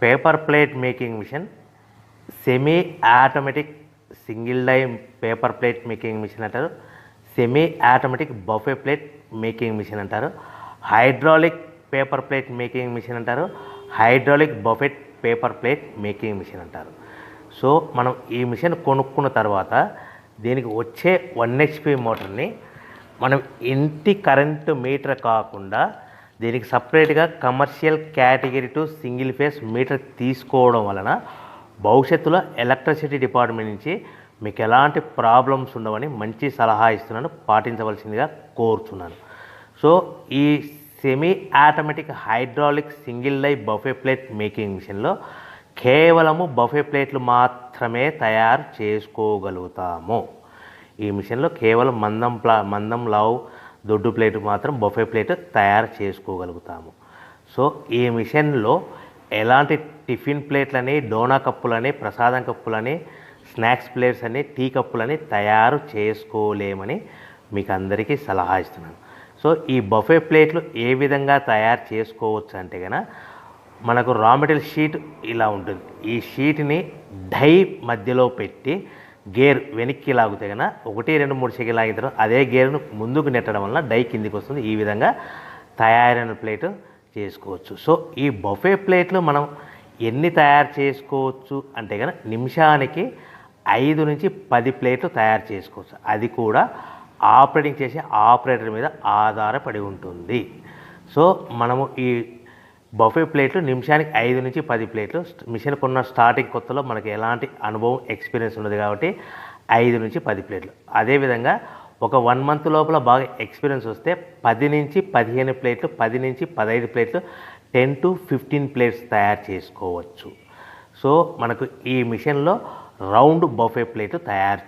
Paper plate making machine, semi automatic single die paper plate making machine అంటారు, semi automatic buffet plate making machine అంటారు, hydraulic paper plate making machine అంటారు, hydraulic buffet paper plate making machine అంటారు. So మనం ఈ machine కొనుక్కున్న తర్వాత దీనికి వచ్చే 1 HP మోటార్ని మనం ఇంటి కరెంటు మీటర్ కాకుండా దీనికి సపరేట్గా commercial category to single phase metre తీసుకోవడం వలన భవిష్యత్తులో ఎలక్ట్రిసిటీ డిపార్ట్మెంట్ నుంచి మీకు ఎలాంటి ప్రాబ్లమ్స్ ఉండవని మంచి సలహా ఇస్తున్నాను, పాటించవలసిందిగా కోరుతున్నాను. సో ఈ semi automatic hydraulic single die buffet plate making మిషన్లో కేవలము బఫే ప్లేట్లు మాత్రమే తయారు చేసుకోగలుగుతాము. ఈ మిషన్లో కేవలం మందం లావు దొడ్డు ప్లేట్ మాత్రం బఫే ప్లేట్ తయారు చేసుకోగలుగుతాము. సో ఈ మిషన్లో ఎలాంటి టిఫిన్ ప్లేట్లని, డోనా కప్పులని, ప్రసాదం కప్పులని, స్నాక్స్ ప్లేట్స్ అని, టీ కప్పులని తయారు చేసుకోలేమని మీకు అందరికీ సలహా ఇస్తున్నాను. సో ఈ బఫే ప్లేట్లు ఏ విధంగా తయారు చేసుకోవచ్చు అంటే కనుక మనకు రా మెటీరియల్ షీట్ ఇలా ఉంటుంది. ఈ షీట్ని డై మధ్యలో పెట్టి గేర్ వెనక్కి లాగితే కనుక 1, 2, 3 సెకండ్లు లాగిన తర్వాత అదే గేర్ను ముందుకు నెట్టడం వలన డై కిందికి వస్తుంది. ఈ విధంగా తయారైన ప్లేట్ చేసుకోవచ్చు. సో ఈ బఫే ప్లేట్లు మనం ఎన్ని తయారు చేసుకోవచ్చు అంటే కనుక నిమిషానికి 5 నుంచి 10 ప్లేట్లు తయారు చేసుకోవచ్చు. అది కూడా ఆపరేటింగ్ చేసే ఆపరేటర్ మీద ఆధారపడి ఉంటుంది. సో మనము ఈ బఫే ప్లేట్లు నిమిషానికి 5 నుంచి 10 ప్లేట్లు, మిషన్ కొన్న స్టార్టింగ్ కొత్తలో మనకి ఎలాంటి అనుభవం ఎక్స్పీరియన్స్ ఉండదు కాబట్టి 5 నుంచి 10 ప్లేట్లు. అదేవిధంగా ఒక 1 మంత్ లోపల బాగా ఎక్స్పీరియన్స్ వస్తే 10 నుంచి 15 ప్లేట్లు, 10 నుంచి 15 ప్లేట్లు, 10 to 15 ప్లేట్స్ తయారు చేసుకోవచ్చు. సో మనకు ఈ మిషన్లో రౌండ్ బఫే ప్లేట్ తయారు